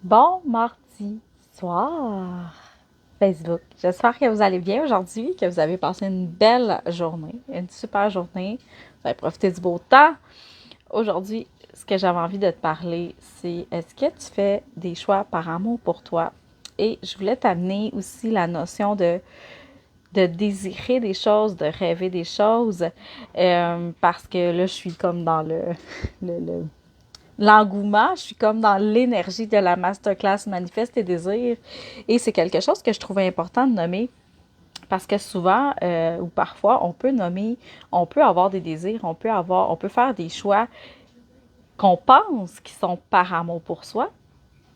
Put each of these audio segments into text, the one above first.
Bon mardi soir, Facebook. J'espère que vous allez bien aujourd'hui, que vous avez passé une belle journée, une super journée. Vous avez profité du beau temps. Aujourd'hui, ce que j'avais envie de te parler, c'est est-ce que tu fais des choix par amour pour toi? Et je voulais t'amener aussi la notion de désirer des choses, de rêver des choses, parce que là, je suis comme dans le l'engouement, je suis comme dans l'énergie de la masterclass Manifeste tes désirs. Et c'est quelque chose que je trouvais important de nommer parce que souvent ou parfois, on peut nommer, on peut avoir des désirs, on peut faire des choix qu'on pense qui sont par amour pour soi,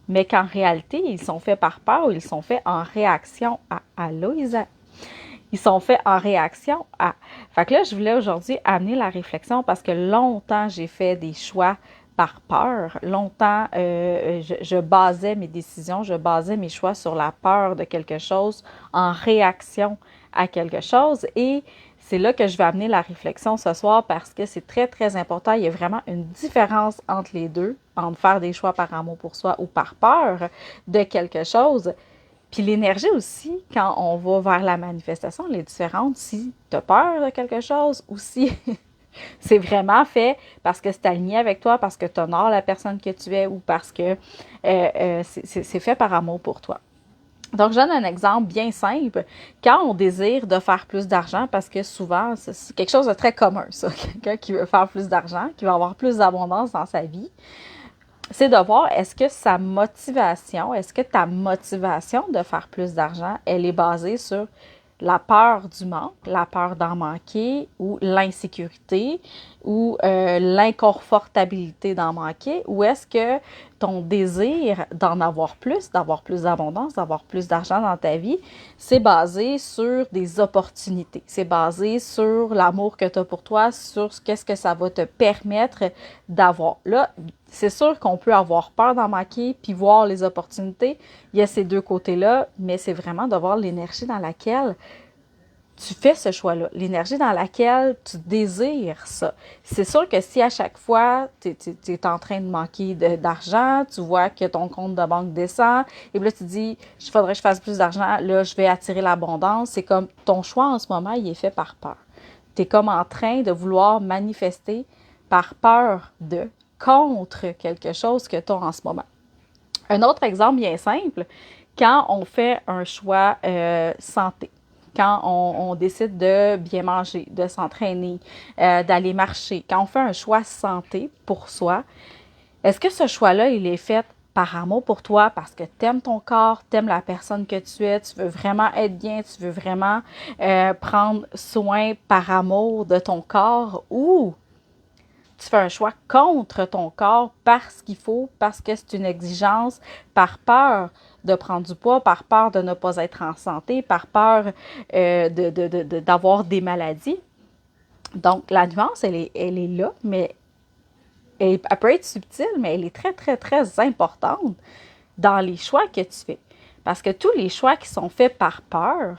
mais qu'en réalité, ils sont faits par peur ou ils sont faits en réaction à Loïsa. Ils sont faits en réaction à. Fait que là, je voulais aujourd'hui amener la réflexion parce que longtemps, j'ai fait des choix par peur. Longtemps, je basais mes décisions, je basais mes choix sur la peur de quelque chose en réaction à quelque chose. Et c'est là que je vais amener la réflexion ce soir parce que c'est très, très important. Il y a vraiment une différence entre les deux, entre faire des choix par amour pour soi ou par peur de quelque chose. Puis l'énergie aussi, quand on va vers la manifestation, elle est différente si tu as peur de quelque chose ou si c'est vraiment fait parce que c'est aligné avec toi, parce que tu honores la personne que tu es ou parce que c'est fait par amour pour toi. Donc, je donne un exemple bien simple. Quand on désire de faire plus d'argent, parce que souvent, c'est quelque chose de très commun, ça, quelqu'un qui veut faire plus d'argent, qui veut avoir plus d'abondance dans sa vie, c'est de voir est-ce que sa motivation, est-ce que ta motivation de faire plus d'argent, elle est basée sur la peur du manque, la peur d'en manquer ou l'insécurité ou l'inconfortabilité d'en manquer, ou est-ce que ton désir d'en avoir plus, d'avoir plus d'abondance, d'avoir plus d'argent dans ta vie, c'est basé sur des opportunités, c'est basé sur l'amour que tu as pour toi, sur qu'est-ce que ça va te permettre d'avoir. Là, c'est sûr qu'on peut avoir peur d'en manquer puis voir les opportunités. Il y a ces deux côtés-là, mais c'est vraiment de voir l'énergie dans laquelle tu fais ce choix-là, l'énergie dans laquelle tu désires ça. C'est sûr que si à chaque fois, tu es en train de manquer d'argent, tu vois que ton compte de banque descend, et puis là, tu dis, il faudrait que je fasse plus d'argent, là, je vais attirer l'abondance. C'est comme ton choix en ce moment, il est fait par peur. Tu es comme en train de vouloir manifester par peur de, contre quelque chose que tu as en ce moment. Un autre exemple bien simple, quand on fait un choix santé, quand on décide de bien manger, de s'entraîner, d'aller marcher, quand on fait un choix santé pour soi, est-ce que ce choix-là, il est fait par amour pour toi, parce que tu aimes ton corps, tu aimes la personne que tu es, tu veux vraiment être bien, tu veux vraiment prendre soin par amour de ton corps, ou tu fais un choix contre ton corps parce qu'il faut, parce que c'est une exigence, par peur de prendre du poids, par peur de ne pas être en santé, par peur d'avoir des maladies. Donc, la nuance, elle est là, mais elle peut être subtile, mais elle est très, très, très importante dans les choix que tu fais. Parce que tous les choix qui sont faits par peur,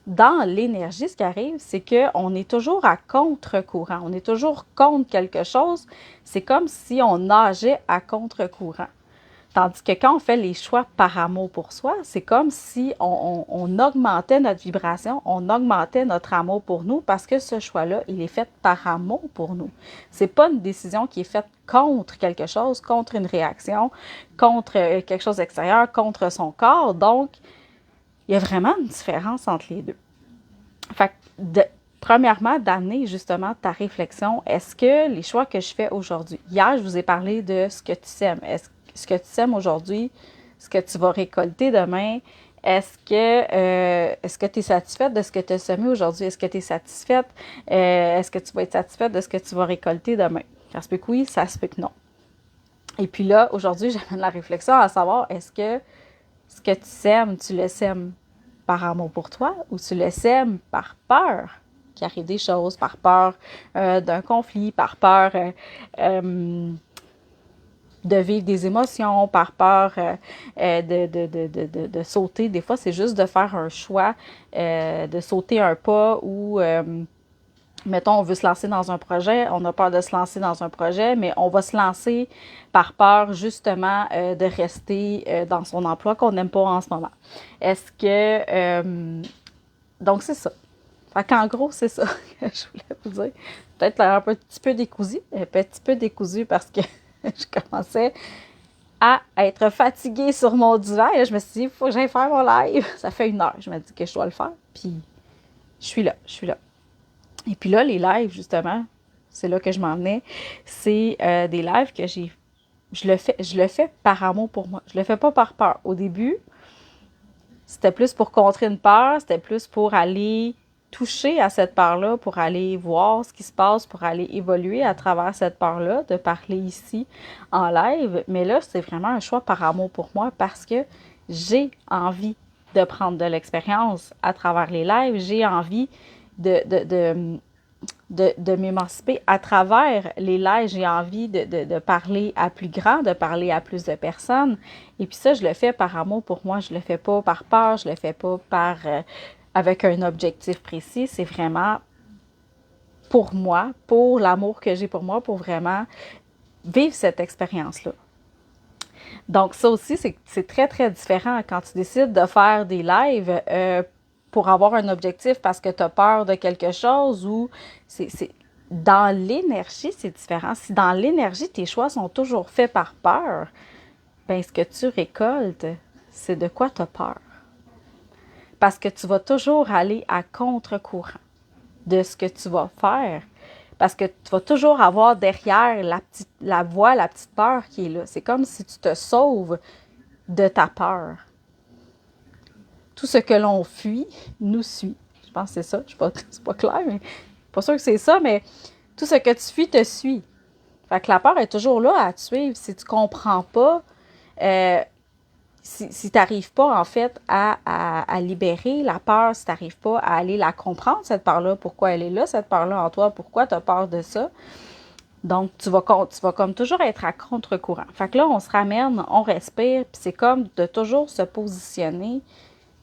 dans l'énergie, ce qui arrive, c'est qu'on est toujours à contre-courant. On est toujours contre quelque chose. C'est comme si on nageait à contre-courant. Tandis que quand on fait les choix par amour pour soi, c'est comme si on augmentait notre vibration, on augmentait notre amour pour nous parce que ce choix-là, il est fait par amour pour nous. C'est pas une décision qui est faite contre quelque chose, contre une réaction, contre quelque chose d'extérieur, contre son corps. Donc, il y a vraiment une différence entre les deux. Fait que premièrement, d'amener justement ta réflexion. Est-ce que les choix que je fais aujourd'hui, hier, je vous ai parlé de ce que tu sèmes. Est-ce que ce que tu sèmes aujourd'hui, ce que tu vas récolter demain, est-ce que tu es satisfaite de ce que tu as semé aujourd'hui? Est-ce que tu es satisfaite? Est-ce que tu vas être satisfaite de ce que tu vas récolter demain? Ça se peut que oui, ça se peut que non. Et puis là, aujourd'hui, j'amène la réflexion à savoir, est-ce que ce que tu sèmes, tu le sèmes par amour pour toi ou tu le sèmes par peur qu'il arrive des choses, par peur d'un conflit, par peur de vivre des émotions, par peur de sauter. Des fois, c'est juste de faire un choix, de sauter un pas ou mettons, on veut se lancer dans un projet, on a peur de se lancer dans un projet, mais on va se lancer par peur, justement, de rester dans son emploi qu'on n'aime pas en ce moment. Est-ce que... donc, c'est ça. Fait qu'en gros, c'est ça que je voulais vous dire. Peut-être un petit peu décousu parce que je commençais à être fatiguée sur mon divan. Et là, je me suis dit, il faut que j'aille faire mon live. Ça fait 1 heure. Je me dis que je dois le faire. Puis, je suis là. Et puis là, les lives, justement, c'est là que je m'en venais. C'est des lives que je le fais par amour pour moi. Je le fais pas par peur. Au début, c'était plus pour contrer une peur. C'était plus pour aller toucher à cette peur-là, pour aller voir ce qui se passe, pour aller évoluer à travers cette peur-là, de parler ici en live. Mais là, c'est vraiment un choix par amour pour moi parce que j'ai envie de prendre de l'expérience à travers les lives. J'ai envie de m'émanciper à travers les lives. J'ai envie de parler à plus grand, de parler à plus de personnes. Et puis ça, je le fais par amour pour moi. Je le fais pas par peur, je le fais pas avec un objectif précis. C'est vraiment pour moi, pour l'amour que j'ai pour moi, pour vraiment vivre cette expérience-là. Donc ça aussi, c'est très, très différent quand tu décides de faire des lives pour avoir un objectif parce que tu as peur de quelque chose ou c'est dans l'énergie, c'est différent. Si dans l'énergie, tes choix sont toujours faits par peur, bien, ce que tu récoltes, c'est de quoi tu as peur. Parce que tu vas toujours aller à contre-courant de ce que tu vas faire. Parce que tu vas toujours avoir derrière la voix, la petite peur qui est là. C'est comme si tu te sauves de ta peur. Tout ce que l'on fuit nous suit. Je pense que c'est ça. C'est pas clair, mais pas sûr que c'est ça, mais tout ce que tu fuis te suit. Fait que la peur est toujours là à te suivre. Si tu comprends pas, si tu n'arrives pas, en fait, à libérer la peur, si tu n'arrives pas à aller la comprendre, cette peur-là, pourquoi elle est là, cette peur-là en toi, pourquoi tu as peur de ça, donc tu vas comme toujours être à contre-courant. Fait que là, on se ramène, on respire, puis c'est comme de toujours se positionner,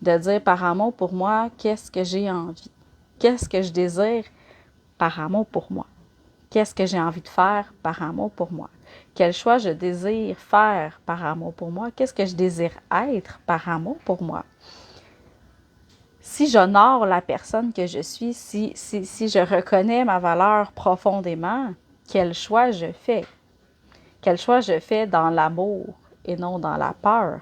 de dire par amour pour moi, qu'est-ce que j'ai envie? Qu'est-ce que je désire par amour pour moi? Qu'est-ce que j'ai envie de faire par amour pour moi? Quel choix je désire faire par amour pour moi? Qu'est-ce que je désire être par amour pour moi? Si j'honore la personne que je suis, si je reconnais ma valeur profondément, quel choix je fais? Quel choix je fais dans l'amour et non dans la peur?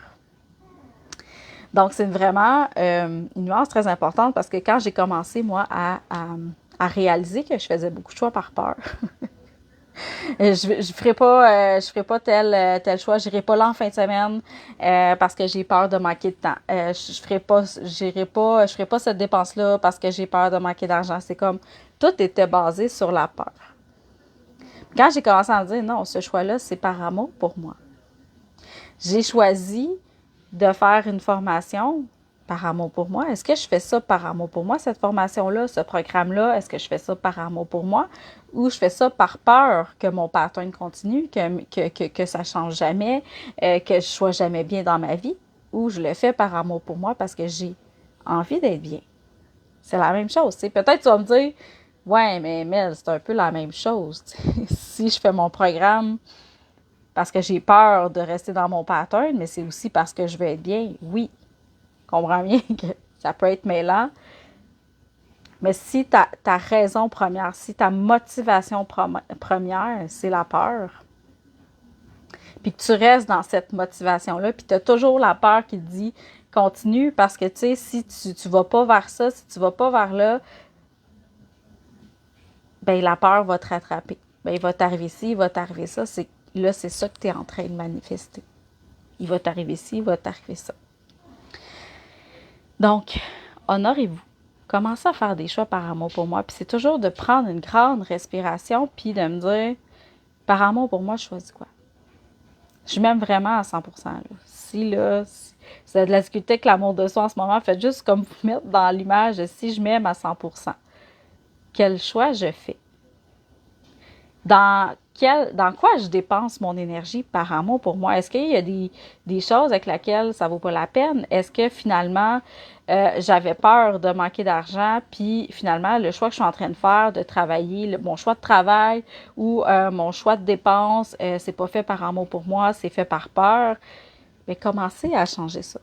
Donc, c'est vraiment une nuance très importante parce que quand j'ai commencé, moi, à réaliser que je faisais beaucoup de choix par peur, je ferai pas tel choix. J'irai pas là en fin de semaine parce que j'ai peur de manquer de temps. Je ferai pas cette dépense-là parce que j'ai peur de manquer d'argent. C'est comme tout était basé sur la peur. Quand j'ai commencé à me dire non, ce choix-là, c'est par amour pour moi. J'ai choisi de faire une formation par amour pour moi. Est-ce que je fais ça par amour pour moi, cette formation-là, ce programme-là? Est-ce que je fais ça par amour pour moi? Ou je fais ça par peur que mon pattern continue, que ça ne change jamais, que je ne sois jamais bien dans ma vie? Ou je le fais par amour pour moi parce que j'ai envie d'être bien? C'est la même chose. T'sais. Peut-être tu vas me dire, ouais, mais Mel, c'est un peu la même chose. Si je fais mon programme parce que j'ai peur de rester dans mon pattern, mais c'est aussi parce que je veux être bien. Oui, comprends bien que ça peut être mêlant. Mais si ta raison première, si ta motivation première, c'est la peur, puis que tu restes dans cette motivation-là, puis tu as toujours la peur qui te dit continue parce que, tu sais, si tu vas pas vers ça, si tu vas pas vers là, ben la peur va te rattraper. Ben il va t'arriver ci, il va t'arriver ça. Là, c'est ça que tu es en train de manifester. Il va t'arriver ci, il va t'arriver ça. Donc, honorez-vous. Commencez à faire des choix par amour pour moi. Puis c'est toujours de prendre une grande respiration puis de me dire, par amour pour moi, je choisis quoi? Je m'aime vraiment à 100%. Là. Si vous avez de la difficulté avec l'amour de soi en ce moment, faites juste comme vous mettre dans l'image de si je m'aime à 100%. Quel choix je fais? dans quoi je dépense mon énergie par amour pour moi? Est-ce qu'il y a des choses avec lesquelles ça vaut pas la peine? Est-ce que finalement, j'avais peur de manquer d'argent, puis finalement, le choix que je suis en train de faire, de travailler, mon choix de travail ou mon choix de dépense, c'est pas fait par amour pour moi, c'est fait par peur. Mais commencez à changer ça.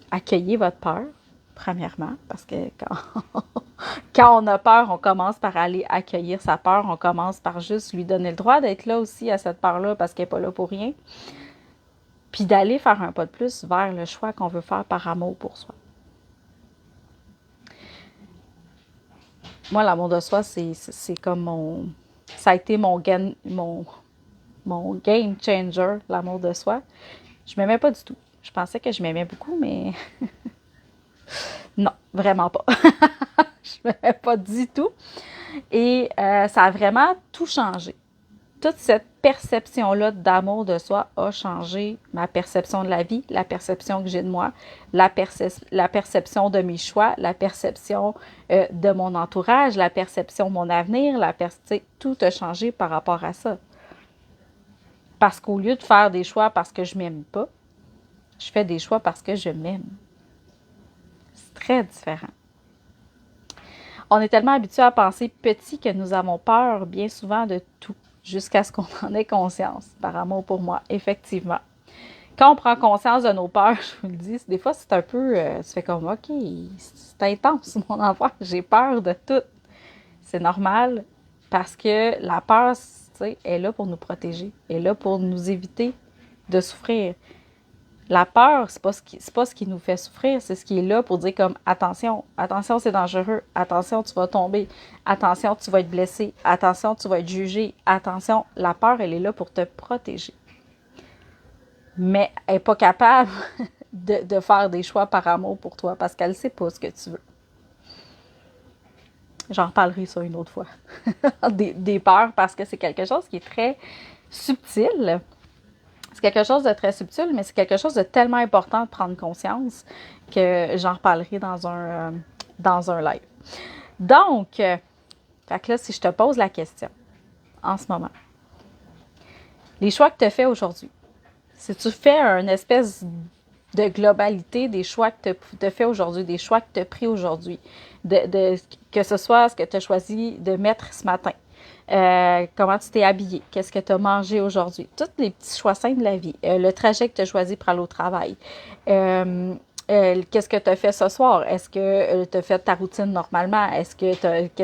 Accueillez votre peur, premièrement, parce que quand on a peur, on commence par aller accueillir sa peur, on commence par juste lui donner le droit d'être là aussi à cette peur-là parce qu'elle n'est pas là pour rien, puis d'aller faire un pas de plus vers le choix qu'on veut faire par amour pour soi. Moi, l'amour de soi, c'est comme ça a été mon game changer, l'amour de soi. Je m'aimais pas du tout. Je pensais que je m'aimais beaucoup, mais non, vraiment pas. Je m'aimais pas du tout. Et ça a vraiment tout changé. Toute cette perception-là d'amour de soi a changé ma perception de la vie, la perception que j'ai de moi, la perception de mes choix, la perception de mon entourage, la perception de mon avenir, tout a changé par rapport à ça. Parce qu'au lieu de faire des choix parce que je m'aime pas, je fais des choix parce que je m'aime. C'est très différent. On est tellement habitué à penser petit que nous avons peur bien souvent de tout, jusqu'à ce qu'on en ait conscience, par amour pour moi, effectivement. Quand on prend conscience de nos peurs, je vous le dis, des fois c'est un peu, tu fais comme, OK, c'est intense mon enfant, j'ai peur de tout. C'est normal parce que la peur, tu sais, est là pour nous protéger, est là pour nous éviter de souffrir. La peur, c'est pas ce qui nous fait souffrir, c'est ce qui est là pour dire comme attention, attention, c'est dangereux, attention, tu vas tomber, attention, tu vas être blessé, attention, tu vas être jugé, attention, la peur, elle est là pour te protéger. Mais elle n'est pas capable de faire des choix par amour pour toi parce qu'elle ne sait pas ce que tu veux. J'en reparlerai ça une autre fois. des peurs parce que c'est quelque chose qui est très subtil. C'est quelque chose de très subtil, mais c'est quelque chose de tellement important de prendre conscience que j'en reparlerai dans un live. Donc, fait que là, si je te pose la question en ce moment, les choix que tu as faits aujourd'hui, si tu fais une espèce de globalité des choix que tu as fait aujourd'hui, des choix que tu as pris aujourd'hui, que ce soit ce que tu as choisi de mettre ce matin, comment tu t'es habillé, qu'est-ce que tu as mangé aujourd'hui, tous les petits choix simples de la vie, le trajet que tu as choisi pour aller au travail, qu'est-ce que tu as fait ce soir, est-ce que tu as fait ta routine normalement, qu'est-ce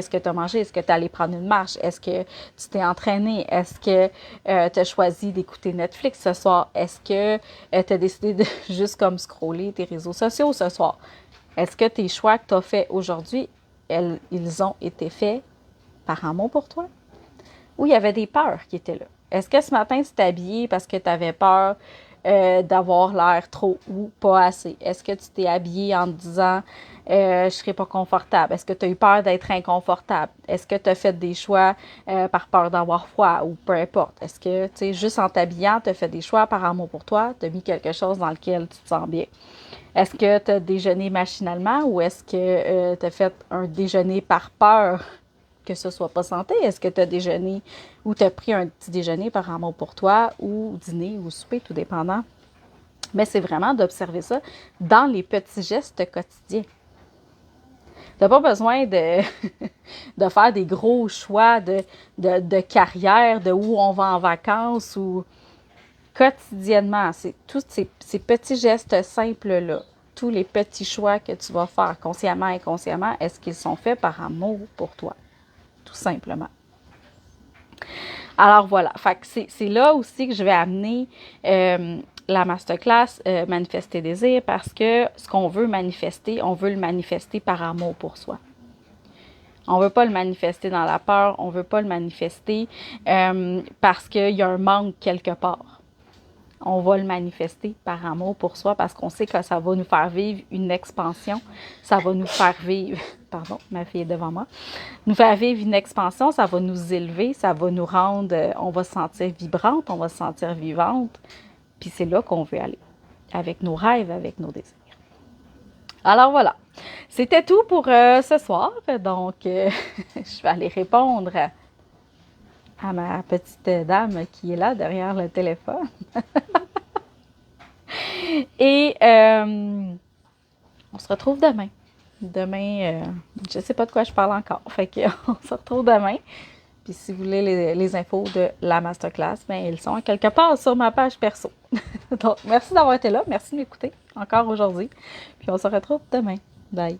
que tu as mangé, est-ce que tu es allé prendre une marche, est-ce que tu t'es entraîné, est-ce que tu as choisi d'écouter Netflix ce soir, est-ce que tu as décidé de juste comme scroller tes réseaux sociaux ce soir, est-ce que tes choix que tu as faits aujourd'hui, ils ont été faits par amour pour toi? Ou il y avait des peurs qui étaient là? Est-ce que ce matin, tu t'es habillé parce que tu avais peur d'avoir l'air trop ou pas assez? Est-ce que tu t'es habillé en te disant je ne serai pas confortable? Est-ce que tu as eu peur d'être inconfortable? Est-ce que tu as fait des choix par peur d'avoir froid ou peu importe? Est-ce que, tu sais, juste en t'habillant, tu as fait des choix par amour pour toi? Tu as mis quelque chose dans lequel tu te sens bien? Est-ce que tu as déjeuné machinalement ou est-ce que tu as fait un déjeuner par peur que ce soit pas santé? Est-ce que tu as déjeuné ou tu as pris un petit déjeuner par amour pour toi ou dîner ou souper, tout dépendant? Mais c'est vraiment d'observer ça dans les petits gestes quotidiens. Tu n'as pas besoin de faire des gros choix de carrière, de où on va en vacances ou quotidiennement. C'est tous ces petits gestes simples-là, tous les petits choix que tu vas faire consciemment et inconsciemment, est-ce qu'ils sont faits par amour pour toi? Tout simplement. Alors voilà, fait que c'est là aussi que je vais amener la masterclass Manifester Désir parce que ce qu'on veut manifester, on veut le manifester par amour pour soi. On ne veut pas le manifester dans la peur, on ne veut pas le manifester parce qu'il y a un manque quelque part. On va le manifester par amour pour soi parce qu'on sait que ça va nous faire vivre une expansion. Ça va nous faire vivre, pardon, ma fille est devant moi, nous faire vivre une expansion, ça va nous élever, ça va nous rendre, on va se sentir vibrante, on va se sentir vivante. Puis c'est là qu'on veut aller, avec nos rêves, avec nos désirs. Alors voilà, c'était tout pour ce soir. Donc, je vais aller répondre à ma petite dame qui est là derrière le téléphone. Et on se retrouve demain. Demain, je ne sais pas de quoi je parle encore. Fait qu'on se retrouve demain. Puis si vous voulez les infos de la masterclass, bien, ils sont quelque part sur ma page perso. Donc, merci d'avoir été là. Merci de m'écouter encore aujourd'hui. Puis on se retrouve demain. Bye.